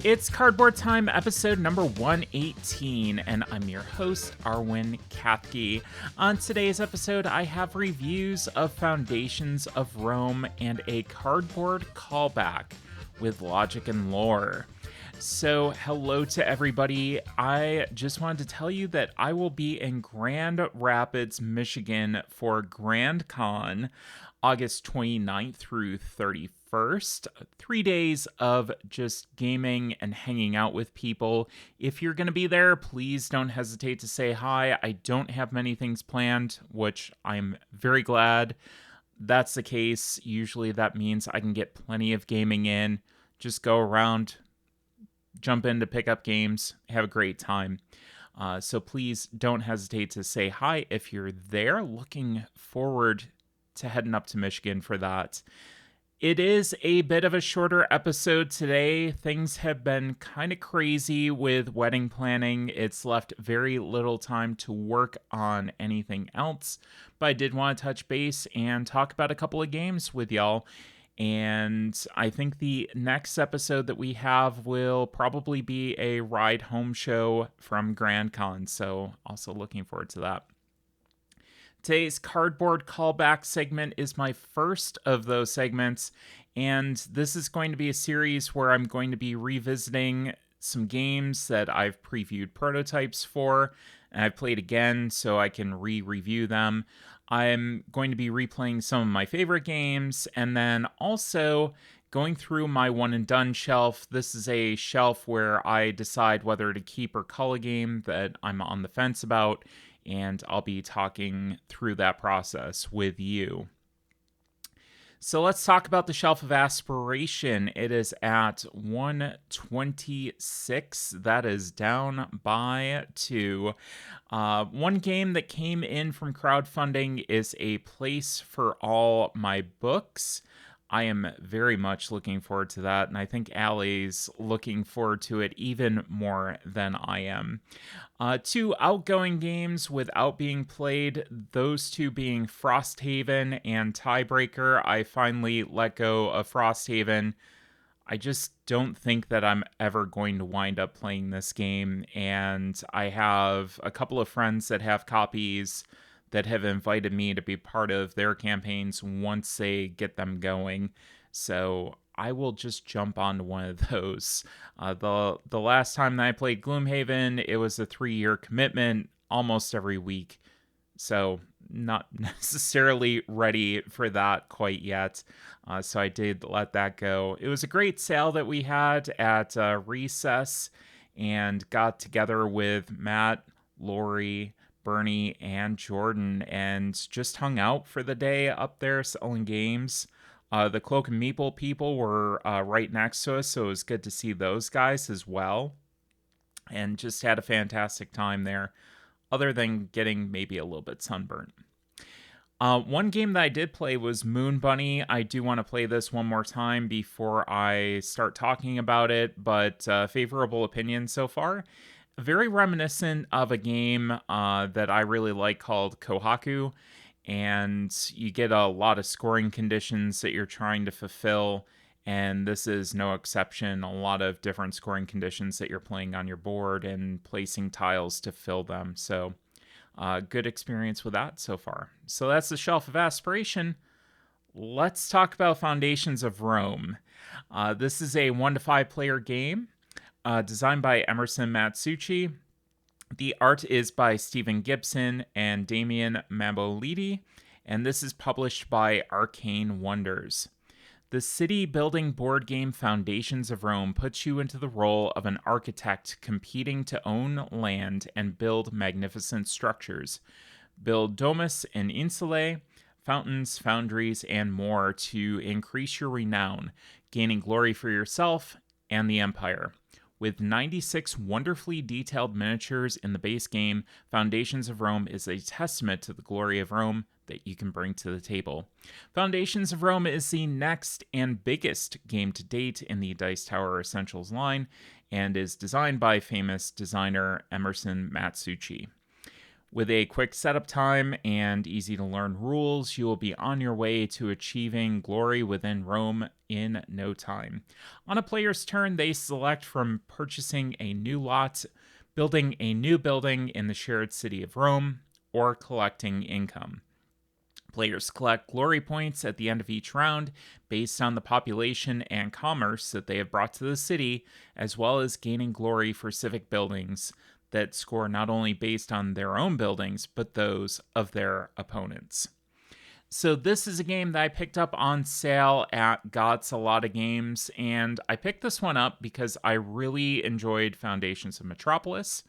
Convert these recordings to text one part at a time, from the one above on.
It's Cardboard Time, episode number 118, and I'm your host, Arwen Kathke. On today's episode, I have reviews of Foundations of Rome and a cardboard callback with logic and lore. So, hello to everybody. I just wanted to tell you that I will be in Grand Rapids, Michigan for Grand Con, August 29th through 31st. 3 days of just gaming and hanging out with people. If you're going to be there, please don't hesitate to say hi. I don't have many things planned, which I'm very glad that's the case. Usually that means I can get plenty of gaming in. Just go around, jump in to pick up games, have a great time. So please don't hesitate to say hi if you're there. Looking forward to heading up to Michigan for that. It is a bit of a shorter episode today. Things have been kind of crazy with wedding planning. It's left very little time to work on anything else, but I did want to touch base and talk about a couple of games with y'all. And I think the next episode that we have will probably be a ride home show from Grand Con. So also looking forward to that. Today's cardboard callback segment is my first of those segments. And this is going to be a series where I'm going to be revisiting some games that I've previewed prototypes for. And I've played again so I can re-review them. I'm going to be replaying some of my favorite games and then also going through my one and done shelf. This is a shelf where I decide whether to keep or cull a game that I'm on the fence about, and I'll be talking through that process with you. So let's talk about the Shelf of Aspiration. It is at 126. That is down by 2. One game that came in from crowdfunding is A Place for All My Books. I am very much looking forward to that, and I think Allie's looking forward to it even more than I am. 2 outgoing games without being played, those 2 being Frosthaven and Tiebreaker. I finally let go of Frosthaven. I just don't think that I'm ever going to wind up playing this game, and I have a couple of friends that have copies that have invited me to be part of their campaigns once they get them going. So I will just jump onto one of those. The last time that I played Gloomhaven, it was a 3-year commitment almost every week. So not necessarily ready for that quite yet. So I did let that go. It was a great sale that we had at Recess and got together with Matt, Lori, Bernie, and Jordan and just hung out for the day up there selling games. The Cloak and Meeple people were right next to us, so it was good to see those guys as well. And just had a fantastic time there, other than getting maybe a little bit sunburnt. One game that I did play was Moon Bunny. I do want to play this one more time before I start talking about it, but favorable opinion so far. Very reminiscent of a game that I really like called Kohaku, and you get a lot of scoring conditions that you're trying to fulfill, and this is no exception. A lot of different scoring conditions that you're playing on your board and placing tiles to fill them. So good experience with that so far. So that's the Shelf of Aspiration. Let's talk about Foundations of Rome. This is a 1 to 5 player game. Designed by Emerson Matsuuchi. The art is by Stephen Gibson and Damian Mabolidi, and this is published by Arcane Wonders. The city-building board game Foundations of Rome puts you into the role of an architect competing to own land and build magnificent structures. Build domus and insulae, fountains, foundries, and more to increase your renown, gaining glory for yourself and the empire. With 96 wonderfully detailed miniatures in the base game, Foundations of Rome is a testament to the glory of Rome that you can bring to the table. Foundations of Rome is the next and biggest game to date in the Dice Tower Essentials line and is designed by famous designer Emerson Matsuuchi. With a quick setup time and easy to learn rules, you will be on your way to achieving glory within Rome in no time. On a player's turn, they select from purchasing a new lot, building a new building in the shared city of Rome, or collecting income. Players collect glory points at the end of each round based on the population and commerce that they have brought to the city, as well as gaining glory for civic buildings that score not only based on their own buildings, but those of their opponents. So this is a game that I picked up on sale at Gott's A Lot of Games, and I picked this one up because I really enjoyed Foundations of Metropolis,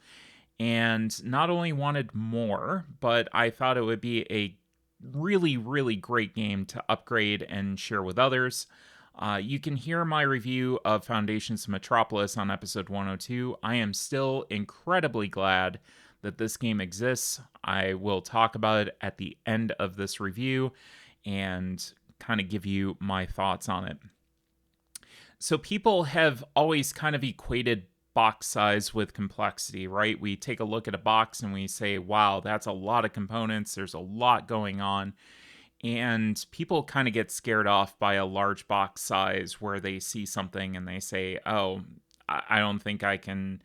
and not only wanted more, but I thought it would be a really, really great game to upgrade and share with others. You can hear my review of Foundations of Metropolis on episode 102. I am still incredibly glad that this game exists. I will talk about it at the end of this review and kind of give you my thoughts on it. So people have always kind of equated box size with complexity, right? We take a look at a box and we say, wow, that's a lot of components. There's a lot going on. And people kind of get scared off by a large box size where they see something and they say, oh, I don't think I can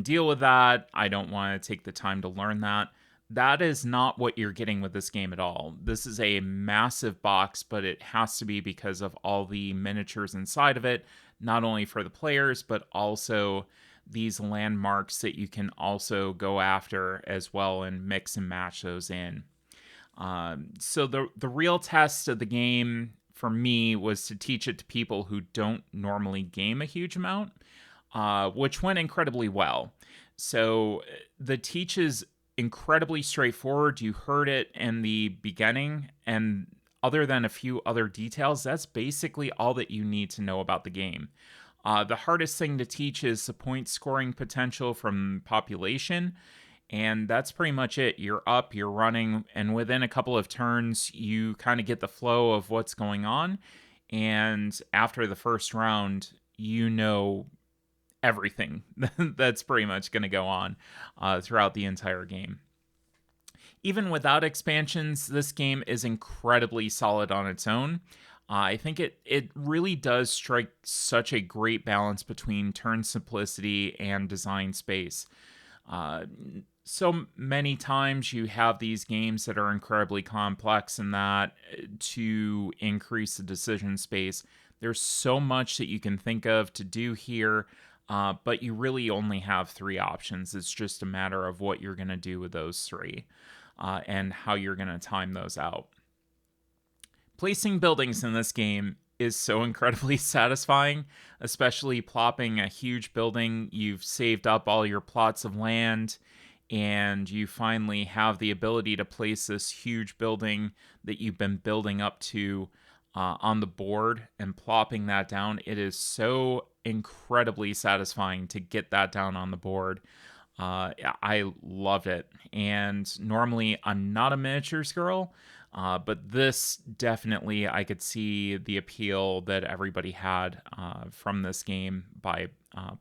deal with that. I don't want to take the time to learn that. That is not what you're getting with this game at all. This is a massive box, but it has to be because of all the miniatures inside of it, not only for the players, but also these landmarks that you can also go after as well and mix and match those in. So the real test of the game for me was to teach it to people who don't normally game a huge amount, which went incredibly well. So the teach is incredibly straightforward. You heard it in the beginning, and other than a few other details, that's basically all that you need to know about the game. The hardest thing to teach is the point scoring potential from population. And that's pretty much it. You're up, you're running, and within a couple of turns, you kind of get the flow of what's going on. And after the first round, you know everything that's pretty much going to go on throughout the entire game. Even without expansions, this game is incredibly solid on its own. I think it really does strike such a great balance between turn simplicity and design space. So many times you have these games that are incredibly complex and that to increase the decision space, there's so much that you can think of to do here, but you really only have three options. It's just a matter of what you're going to do with those three and how you're going to time those out. Placing buildings in this game is so incredibly satisfying, especially plopping a huge building. You've saved up all your plots of land, and you finally have the ability to place this huge building that you've been building up to on the board and plopping that down. It is so incredibly satisfying to get that down on the board. I loved it. And normally I'm not a miniatures girl, but this definitely, I could see the appeal that everybody had from this game by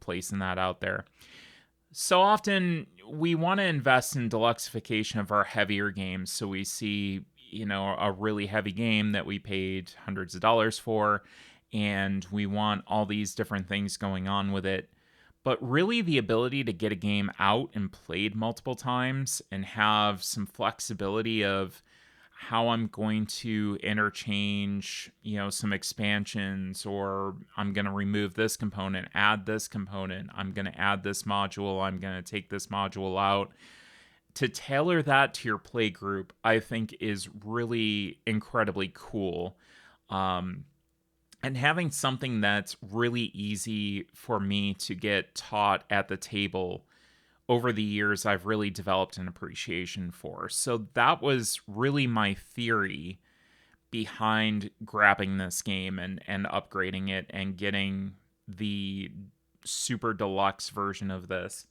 placing that out there. So often we want to invest in deluxification of our heavier games. So we see, a really heavy game that we paid hundreds of dollars for, and we want all these different things going on with it. But really, the ability to get a game out and played multiple times and have some flexibility of how I'm going to interchange, some expansions, or I'm going to remove this component, add this component, I'm going to add this module, I'm going to take this module out. To tailor that to your play group, I think is really incredibly cool. And having something that's really easy for me to get taught at the table over the years, I've really developed an appreciation for. So that was really my theory behind grabbing this game and upgrading it and getting the super deluxe version of this,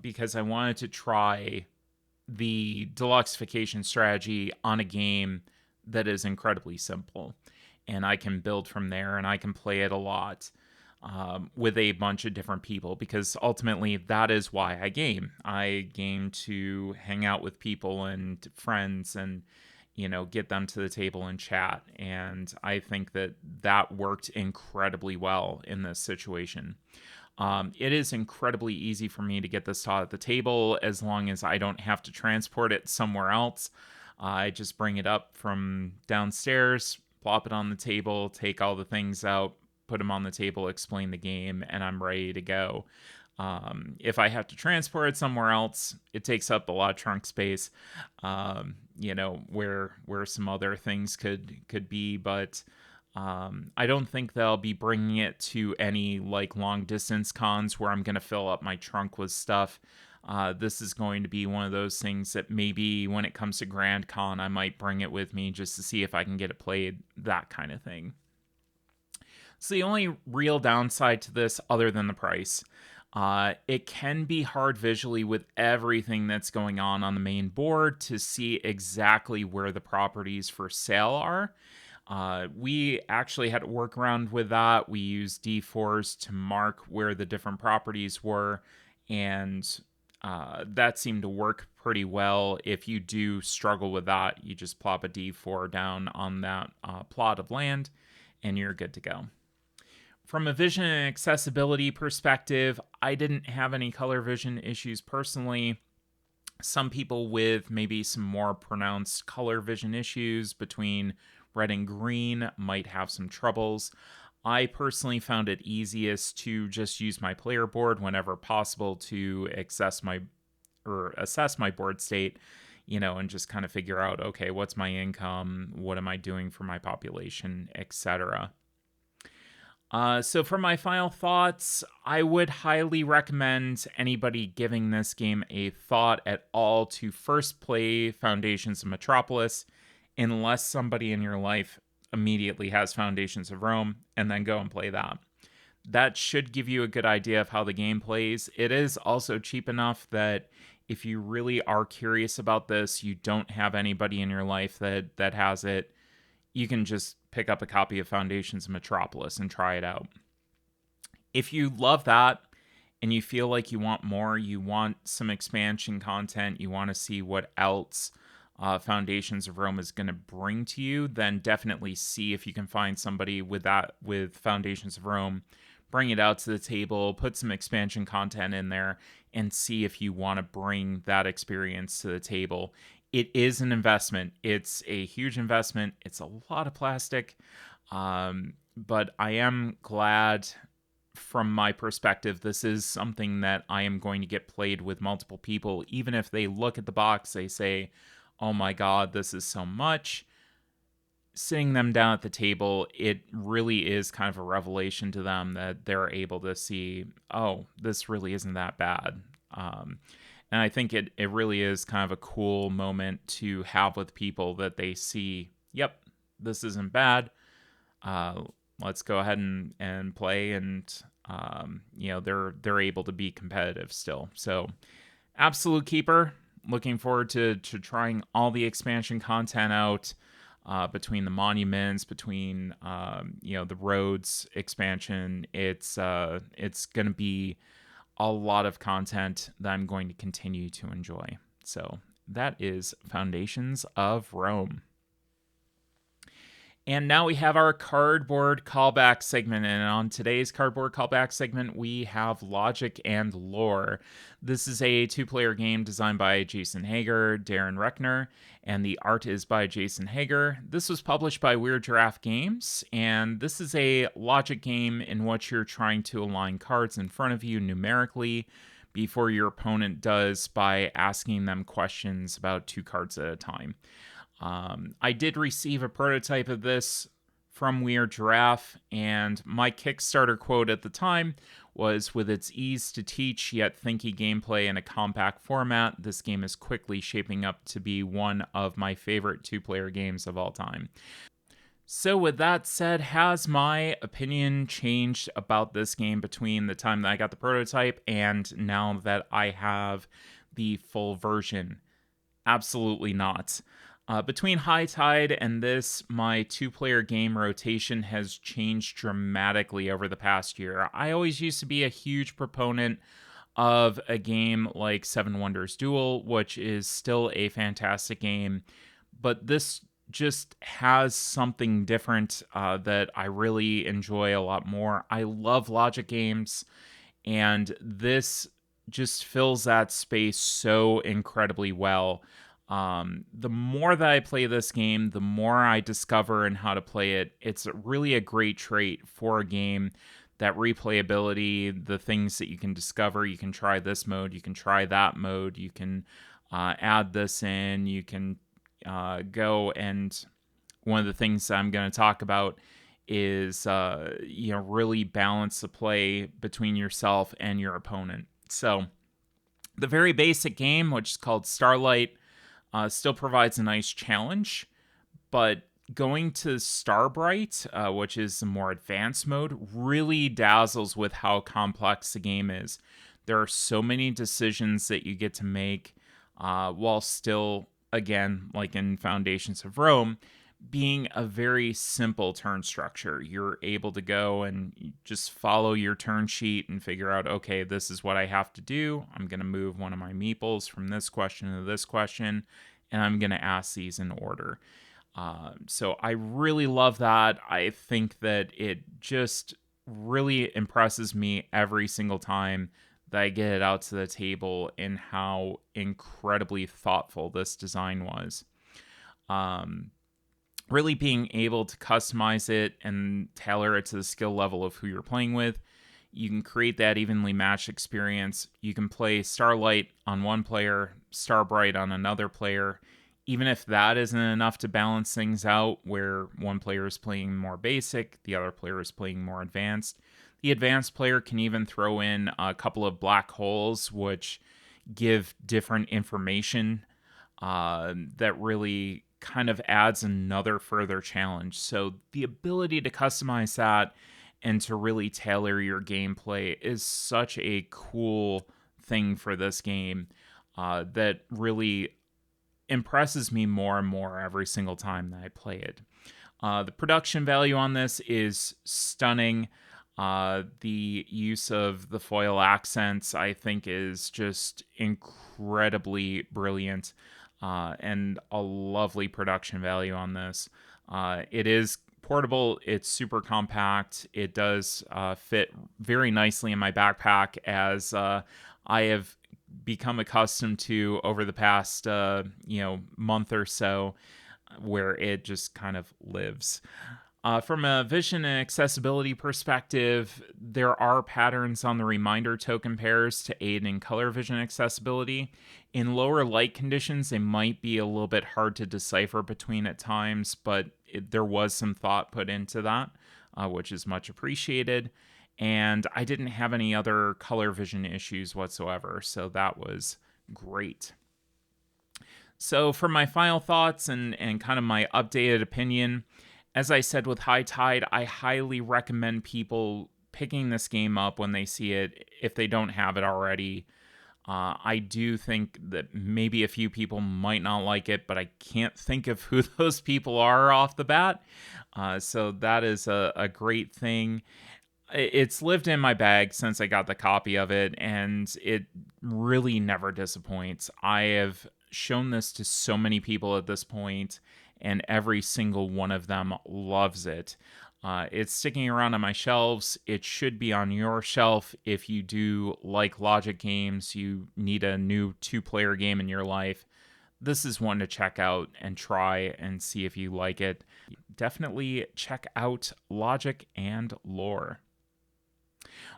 because I wanted to try the deluxification strategy on a game that is incredibly simple. And I can build from there and I can play it a lot. with a bunch of different people, because ultimately that is why I game. I game to hang out with people and friends and, get them to the table and chat. And I think that that worked incredibly well in this situation. It is incredibly easy for me to get this taught at the table as long as I don't have to transport it somewhere else. I just bring it up from downstairs, plop it on the table, take all the things out, put them on the table, explain the game, and I'm ready to go. If I have to transport it somewhere else, it takes up a lot of trunk space, where some other things could be, but I don't think they'll be bringing it to any like long distance cons where I'm going to fill up my trunk with stuff. This is going to be one of those things that maybe when it comes to Grand Con, I might bring it with me just to see if I can get it played, that kind of thing. So the only real downside to this, other than the price, it can be hard visually with everything that's going on the main board to see exactly where the properties for sale are. We actually had to work around with that. We used D4s to mark where the different properties were, and that seemed to work pretty well. If you do struggle with that, you just plop a D4 down on that plot of land, and you're good to go. From a vision and accessibility perspective, I didn't have any color vision issues personally. Some people with maybe some more pronounced color vision issues between red and green might have some troubles. I personally found it easiest to just use my player board whenever possible to assess my board state, and just kind of figure out, okay, what's my income, what am I doing for my population, etc. So for my final thoughts, I would highly recommend anybody giving this game a thought at all to first play Foundations of Metropolis, unless somebody in your life immediately has Foundations of Rome, and then go and play that. That should give you a good idea of how the game plays. It is also cheap enough that if you really are curious about this, you don't have anybody in your life that has it, you can just pick up a copy of Foundations of Metropolis and try it out. If you love that and you feel like you want more, you want some expansion content, you want to see what else Foundations of Rome is going to bring to you, then definitely see if you can find somebody with Foundations of Rome. Bring it out to the table, put some expansion content in there, and see if you want to bring that experience to the table. It is an investment. It's a huge investment. It's a lot of plastic. But I am glad, from my perspective, this is something that I am going to get played with multiple people. Even if they look at the box, they say, oh my God, this is so much. Sitting them down at the table, it really is kind of a revelation to them that they're able to see, oh, this really isn't that bad. And I think it really is kind of a cool moment to have with people, that they see, yep, this isn't bad. Let's go ahead and play, and they're able to be competitive still. So, absolute keeper. Looking forward to trying all the expansion content out, between the monuments, between the roads expansion. It's going to be a lot of content that I'm going to continue to enjoy. So that is Foundations of Rome. And now we have our cardboard callback segment. And on today's cardboard callback segment, we have Logic and Lore. This is a 2-player game designed by Jason Hager, Darren Reckner, and the art is by Jason Hager. This was published by Weird Giraffe Games, and this is a logic game in which you're trying to align cards in front of you numerically before your opponent does, by asking them questions about 2 cards at a time. I did receive a prototype of this from Weird Giraffe, and my Kickstarter quote at the time was, with its ease to teach yet thinky gameplay in a compact format, this game is quickly shaping up to be one of my favorite 2-player games of all time. So with that said, has my opinion changed about this game between the time that I got the prototype and now that I have the full version? Absolutely not. Between High Tide and this, my two-player game rotation has changed dramatically over the past year. I always used to be a huge proponent of a game like Seven Wonders Duel, which is still a fantastic game, but this just has something different that I really enjoy a lot more. I love logic games, and this just fills that space so incredibly well. The more that I play this game, the more I discover and how to play it. It's really a great trait for a game. That replayability, the things that you can discover, you can try this mode, you can try that mode, you can add this in, you can go and one of the things that I'm going to talk about is really balance the play between yourself and your opponent. So the very basic game, which is called Starlight, still provides a nice challenge, but going to Starbright, which is the more advanced mode, really dazzles with how complex the game is. There are so many decisions that you get to make while still, again, like in Foundations of Rome, being a very simple turn structure. You're able to go and just follow your turn sheet and figure out, okay, this is what I have to do. I'm going to move one of my meeples from this question to this question, and I'm going to ask these in order. So I really love that. I think that it just really impresses me every single time that I get it out to the table in how incredibly thoughtful this design was. Really being able to customize it and tailor it to the skill level of who you're playing with. You can create that evenly matched experience. You can play Starlight on one player, Starbright on another player. Even if that isn't enough to balance things out, where one player is playing more basic, the other player is playing more advanced. The advanced player can even throw in a couple of black holes, which give different information that really kind of adds another further challenge. So the ability to customize that and to really tailor your gameplay is such a cool thing for this game that really impresses me more and more every single time that I play it. The production value on this is stunning. The use of the foil accents, I think, is just incredibly brilliant. And a lovely production value on this. It is portable, it's super compact, it does fit very nicely in my backpack, as I have become accustomed to over the past month or so, where it just kind of lives. From a vision and accessibility perspective, there are patterns on the reminder token pairs to aid in color vision accessibility. In lower light conditions, they might be a little bit hard to decipher between at times, but there was some thought put into that, which is much appreciated. And I didn't have any other color vision issues whatsoever, so that was great. So for my final thoughts and kind of my updated opinion, as I said with High Tide, I highly recommend people picking this game up when they see it, if they don't have it already. I do think that maybe a few people might not like it, but I can't think of who those people are off the bat. So that is a great thing. It's lived in my bag since I got the copy of it, and it really never disappoints. I have shown this to so many people at this point, and every single one of them loves it. It's sticking around on my shelves. It should be on your shelf if you do like logic games, you need a new two-player game in your life. This is one to check out and try and see if you like it. Definitely check out Logic and Lore.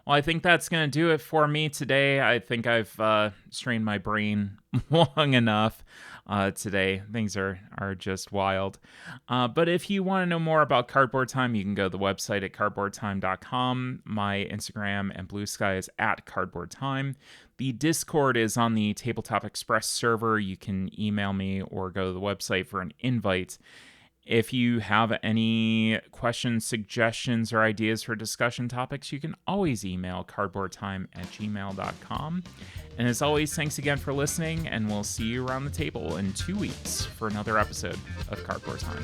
Well, I think that's going to do it for me today. I think I've strained my brain long enough today. Things are just wild. But if you want to know more about Cardboard Time, you can go to the website at cardboardtime.com. My Instagram and Blue Sky is at Cardboard Time. The Discord is on the Tabletop Express server. You can email me or go to the website for an invite. If you have any questions, suggestions, or ideas for discussion topics, you can always email cardboardtime@gmail.com. And as always, thanks again for listening, and we'll see you around the table in 2 weeks for another episode of Cardboard Time.